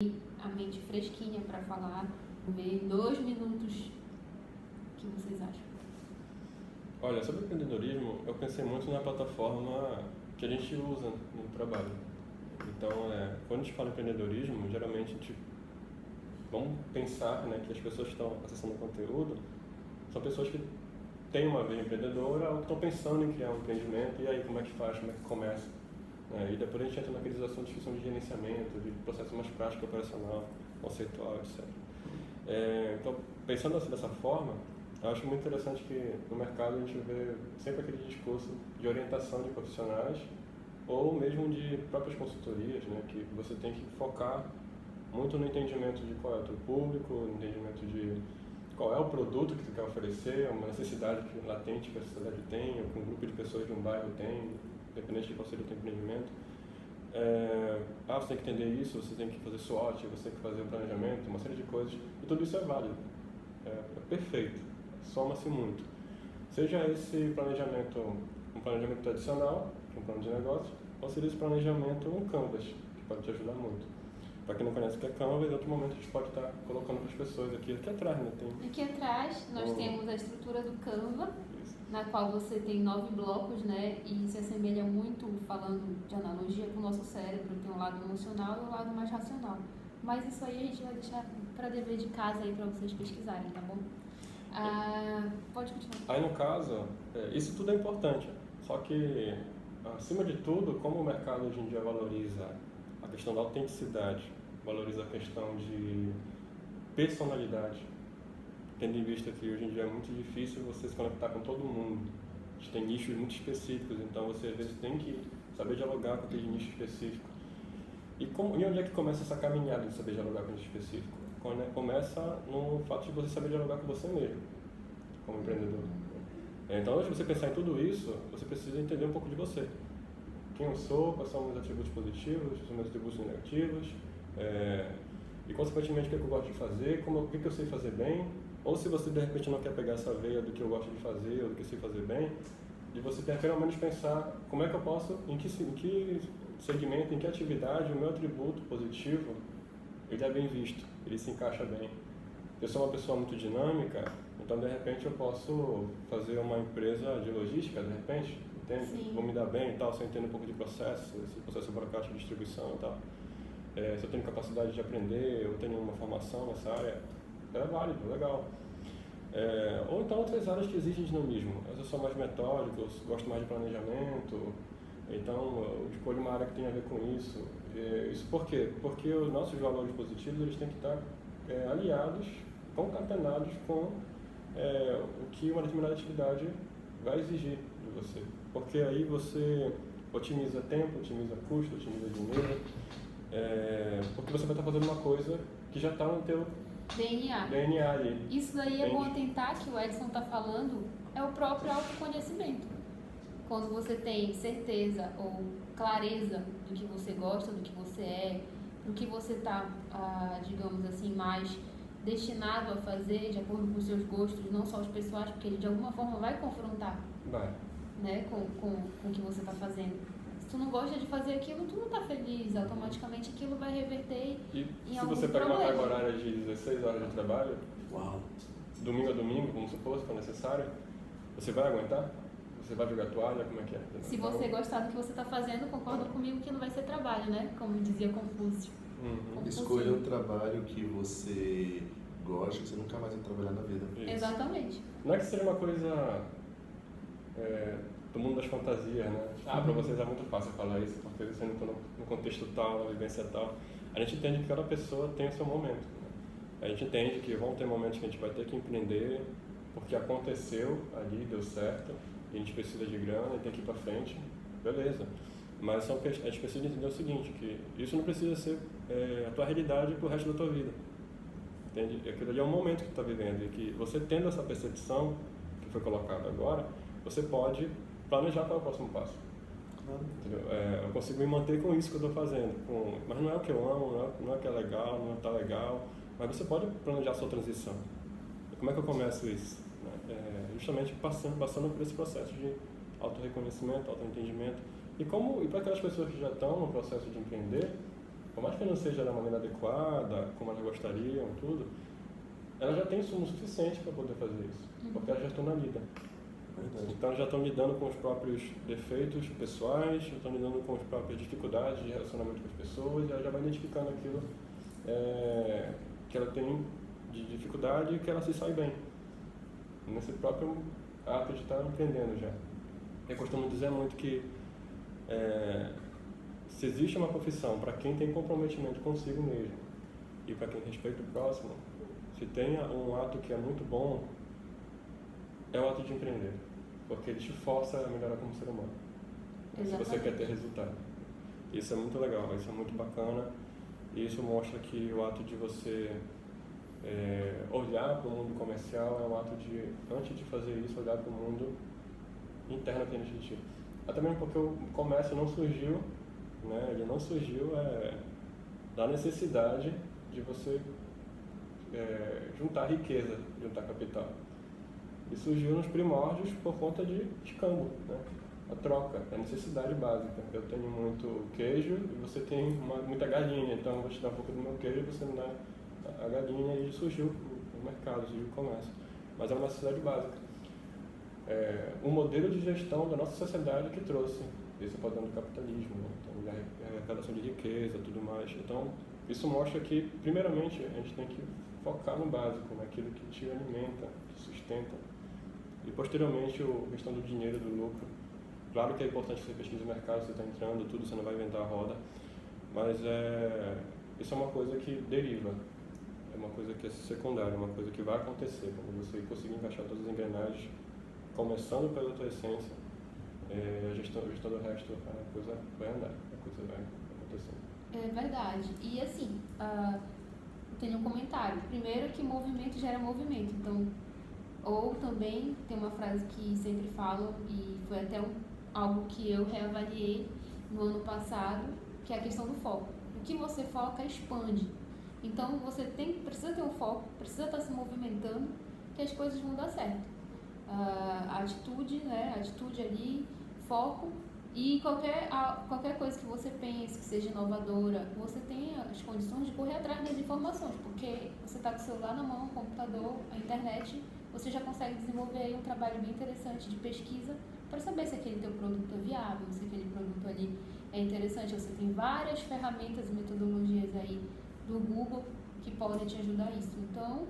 a mente fresquinha para falar, ver 2 minutos. O que vocês acham? Olha, sobre empreendedorismo, eu pensei muito na plataforma que a gente usa no trabalho. Então, quando a gente fala em empreendedorismo, geralmente a gente vamos pensar, né, que as pessoas que estão acessando o conteúdo são pessoas que têm uma veia empreendedora ou que estão pensando em criar um empreendimento, e aí como é que faz, como é que começa. E depois a gente entra naqueles assuntos que são de gerenciamento, de processo mais prático, operacional, conceitual, etc. Então, pensando assim dessa forma, eu acho muito interessante que no mercado a gente vê sempre aquele discurso de orientação de profissionais ou mesmo de próprias consultorias, né, que você tem que focar muito no entendimento de qual é o teu público, no entendimento de qual é o produto que tu quer oferecer, uma necessidade latente que a sociedade tem, ou que um grupo de pessoas de um bairro tem, independente de qual seja o teu empreendimento. Você tem que entender isso, você tem que fazer SWOT, você tem que fazer o planejamento, uma série de coisas, e tudo isso é válido, é perfeito, soma-se muito. Seja esse planejamento um planejamento tradicional, que é um plano de negócio, ou seja esse planejamento um Canvas, que pode te ajudar muito. Para quem não conhece o que é Canvas, em outro momento a gente pode estar colocando para as pessoas aqui atrás, né? Aqui atrás nós temos a estrutura do Canva, na qual você tem 9 blocos, né? E se assemelha muito, falando de analogia, com o nosso cérebro, tem um lado emocional e um lado mais racional. Mas isso aí a gente vai deixar para dever de casa aí para vocês pesquisarem, tá bom? Pode continuar. Aí no caso, isso tudo é importante, só que acima de tudo, como o mercado hoje em dia valoriza a questão da autenticidade, valoriza a questão de personalidade, tendo em vista que hoje em dia é muito difícil você se conectar com todo mundo. A gente tem nichos muito específicos, então você às vezes tem que saber dialogar com aquele nicho específico. E onde é que começa essa caminhada de saber dialogar com o nicho específico? Começa no fato de você saber dialogar com você mesmo, como empreendedor. Então, antes de você pensar em tudo isso, você precisa entender um pouco de você. Quem eu sou, quais são os meus atributos positivos, quais são os meus atributos negativos, e consequentemente o que eu gosto de fazer, o que eu sei fazer bem, ou se você de repente não quer pegar essa veia do que eu gosto de fazer ou do que eu sei fazer bem, e você tem que pelo menos pensar como é que eu posso, em que segmento, em que atividade o meu atributo positivo ele é bem visto, ele se encaixa bem. Eu sou uma pessoa muito dinâmica, então de repente eu posso fazer uma empresa de logística, de repente, entende? Sim. Vou me dar bem e tal, se eu entendo um pouco de processo, esse processo burocrático de distribuição e tal. Se eu tenho capacidade de aprender, eu tenho uma formação nessa área, é válido, legal. Ou então outras áreas que exigem dinamismo. Eu sou mais metódico, eu gosto mais de planejamento, então eu escolho uma área que tem a ver com isso. Isso por quê? Porque os nossos valores positivos eles têm que estar aliados, concatenados com o que uma determinada atividade vai exigir de você. Porque aí você otimiza tempo, otimiza custo, otimiza dinheiro, porque você vai estar fazendo uma coisa que já está no teu DNA ali. Isso daí é bom atentar que o Edson está falando, é o próprio autoconhecimento. Quando você tem certeza ou clareza do que você gosta, do que você é, do que você está, digamos assim, mais destinado a fazer de acordo com os seus gostos, não só os pessoais, porque ele de alguma forma vai confrontar né, com o que você está fazendo. Se tu não gosta de fazer aquilo, tu não está feliz, automaticamente aquilo vai reverter em algum problema. Se você pega uma carga horária de 16 horas de trabalho, domingo a domingo, como supor, se for necessário, você vai aguentar? Você vai jogar toalha? Como é que é? Se você gostar do que você está fazendo, concorda comigo que não vai ser trabalho, né? Como dizia Confúcio. Escolha um trabalho que você gosta, que você nunca mais vai trabalhar na vida. Isso. Exatamente. Não é que seja uma coisa do mundo das fantasias, né? Para vocês é muito fácil falar isso, porque você não está no contexto tal, na vivência tal. A gente entende que cada pessoa tem o seu momento. Né? A gente entende que vão ter momentos que a gente vai ter que empreender, porque aconteceu ali, deu certo, e a gente precisa de grana e tem que ir para frente, beleza. Mas a gente precisa entender o seguinte, que isso não precisa ser a tua realidade pro resto da tua vida. Entende? Aquilo ali é um momento que tu está vivendo, e que você tendo essa percepção que foi colocada agora, você pode planejar qual é o próximo passo. Entendeu? Eu consigo me manter com isso que eu estou fazendo, mas não é o que eu amo, não é o que é legal, não está legal, mas você pode planejar a sua transição. E como é que eu começo isso? Justamente passando por esse processo de autorreconhecimento, autoentendimento. E para aquelas pessoas que já estão no processo de empreender, por mais que não seja da maneira adequada, como elas gostariam, tudo, elas já têm insumo suficiente para poder fazer isso, porque elas já estão na lida. Verdade. Então já estão lidando com os próprios defeitos pessoais, já estão lidando com as próprias dificuldades de relacionamento com as pessoas, e ela já vai identificando aquilo que ela tem de dificuldade e que ela se sai bem. Nesse próprio ato de estar empreendendo já. Eu costumo dizer muito que se existe uma profissão para quem tem comprometimento consigo mesmo e para quem respeita o próximo, se tem um ato que é muito bom, é o ato de empreender, porque ele te força a melhorar como ser humano. Exatamente. Se você quer ter resultado. Isso é muito legal, isso é muito bacana, e isso mostra que o ato de você olhar para o mundo comercial é um ato de, antes de fazer isso, olhar para o mundo interno que a gente tinha. Até mesmo porque o comércio não surgiu, né? Ele não surgiu da necessidade de você juntar riqueza, juntar capital. E surgiu nos primórdios por conta de escambo, né? A troca, a necessidade básica. Eu tenho muito queijo e você tem muita galinha, então eu vou te dar um pouco do meu queijo e você me dá a galinha, e surgiu o mercado, surgiu o comércio. Mas é uma necessidade básica. O modelo de gestão da nossa sociedade que trouxe esse padrão do capitalismo, né? Então, a arrecadação de riqueza, tudo mais. Então, isso mostra que, primeiramente, a gente tem que focar no básico, naquilo que te alimenta, te sustenta. E, posteriormente, a questão do dinheiro, do lucro. Claro que é importante você pesquisar o mercado, você está entrando, tudo, você não vai inventar a roda. Mas isso é uma coisa que deriva. É uma coisa que é secundária, uma coisa que vai acontecer. Quando você conseguir encaixar todas as engrenagens, começando pela tua essência, a gestão do resto, a coisa vai andar, a coisa vai acontecer. É verdade. E assim, eu tenho um comentário. Primeiro que movimento gera movimento. Então, ou também tem uma frase que sempre falam, e foi até algo que eu reavaliei no ano passado, que é a questão do foco. O que você foca expande. Então, você precisa ter um foco, precisa estar se movimentando, que as coisas vão dar certo. A atitude, né? A atitude ali, foco, e qualquer coisa que você pense que seja inovadora, você tenha as condições de correr atrás das informações, porque você está com o celular na mão, o computador, a internet, você já consegue desenvolver aí um trabalho bem interessante de pesquisa para saber se aquele teu produto é viável, se aquele produto ali é interessante. Você tem várias ferramentas e metodologias aí do Google que podem te ajudar a isso. Então,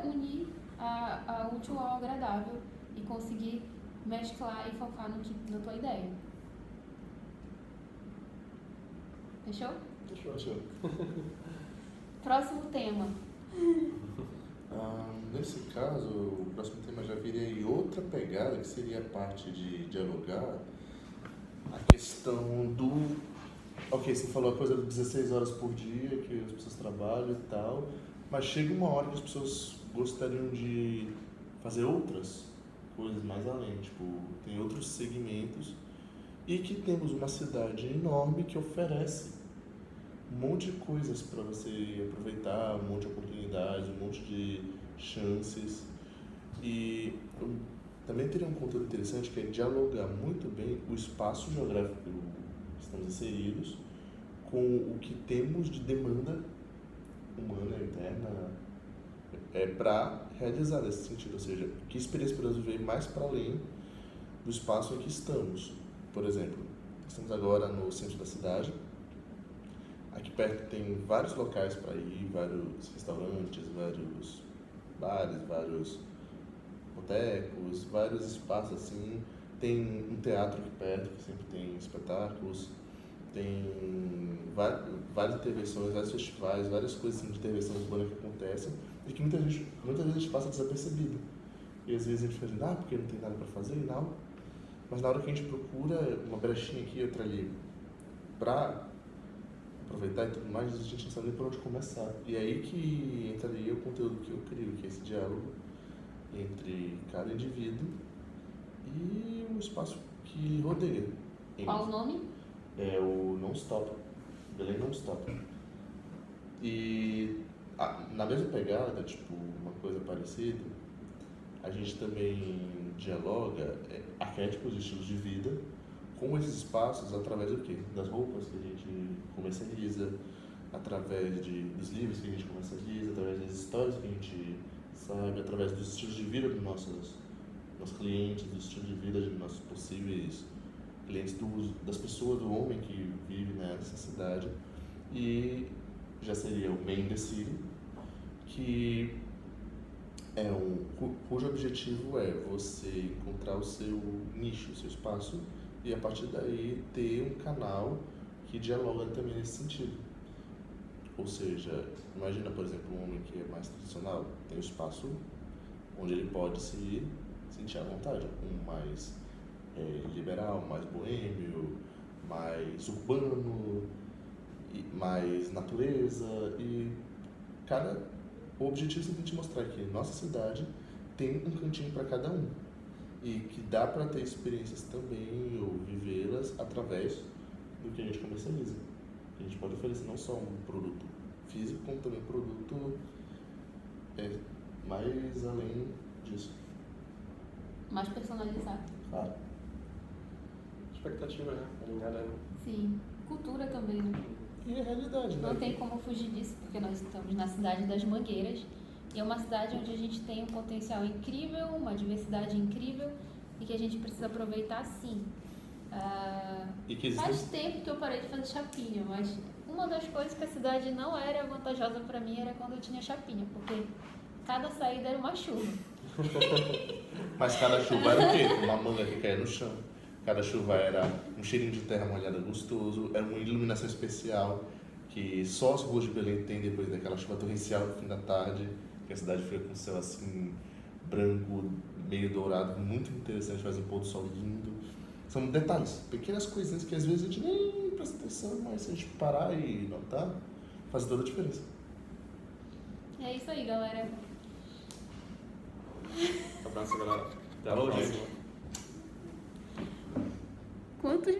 unir a útil ao agradável e conseguir mesclar e focar na tua ideia. Fechou? Fechou. Próximo tema. Nesse caso, o próximo tema já viria em outra pegada, que seria a parte de dialogar a questão do... Ok, você falou a coisa de 16 horas por dia, que as pessoas trabalham e tal, mas chega uma hora que as pessoas gostariam de fazer outras coisas mais além, tipo, tem outros segmentos, e que temos uma cidade enorme que oferece um monte de coisas para você aproveitar, um monte de oportunidades, um monte de chances. E eu também teria um conteúdo interessante que é dialogar muito bem o espaço geográfico que estamos inseridos com o que temos de demanda humana interna para realizar nesse sentido, ou seja, que experiência podemos viver mais para além do espaço em que estamos. Por exemplo, estamos agora no centro da cidade. Aqui perto tem vários locais para ir, vários restaurantes, vários bares, vários botecos, vários espaços assim. Tem um teatro aqui perto que sempre tem espetáculos, tem várias intervenções, vários festivais, várias coisas assim, de intervenção urbana que acontecem e que muitas vezes a gente passa desapercebido. E às vezes a gente fica porque não tem nada para fazer e não. Mas na hora que a gente procura uma brechinha aqui e outra ali para aproveitar e tudo mais, a gente não sabe nem por onde começar. E é aí que entraria o conteúdo que eu crio, que é esse diálogo entre cada indivíduo e o espaço que rodeia. Qual o nome? É o Non-Stop, Belém Non-Stop. E na mesma pegada, tipo, uma coisa parecida, a gente também dialoga arquétipos de estilos de vida com esses espaços através do quê? Das roupas que a gente comercializa, através dos livros que a gente comercializa, através das histórias que a gente sabe, através dos estilos de vida dos nossos clientes, do estilo de vida de nossos possíveis clientes, das pessoas, do homem que vive nessa cidade. E já seria o Main the City, que é cujo objetivo é você encontrar o seu nicho, o seu espaço, e a partir daí ter um canal que dialoga também nesse sentido. Ou seja, imagina, por exemplo, um homem que é mais tradicional, tem um espaço onde ele pode se sentir à vontade, um mais liberal, mais boêmio, mais urbano, mais natureza, e o objetivo é simplesmente mostrar que nossa cidade tem um cantinho para cada um e que dá para ter experiências também ou vivê-las através do que a gente comercializa. A gente pode oferecer não só um produto físico, como também um produto mais além disso. Mais personalizado. Claro. Expectativa, né? Alinhada, né? Sim. Cultura também, né? E a realidade, né? Não tem como fugir disso, porque nós estamos na cidade das Mangueiras. E é uma cidade onde a gente tem um potencial incrível, uma diversidade incrível e que a gente precisa aproveitar sim. E que Faz tempo que eu parei de fazer chapinha, mas uma das coisas que a cidade não era vantajosa para mim era quando eu tinha chapinha, porque cada saída era uma chuva. Mas cada chuva era o quê? Uma manga que caía no chão. Cada chuva era um cheirinho de terra molhada gostoso, era uma iluminação especial que só as ruas de Belém têm depois daquela chuva torrencial no fim da tarde, que a cidade fica com o céu assim, branco, meio dourado, muito interessante, faz um pôr do sol lindo. São detalhes, pequenas coisinhas que às vezes a gente nem presta atenção, mas se a gente parar e notar, faz toda a diferença. É isso aí, galera. Um abraço, galera. Até a Falou, próxima. gente. Quantos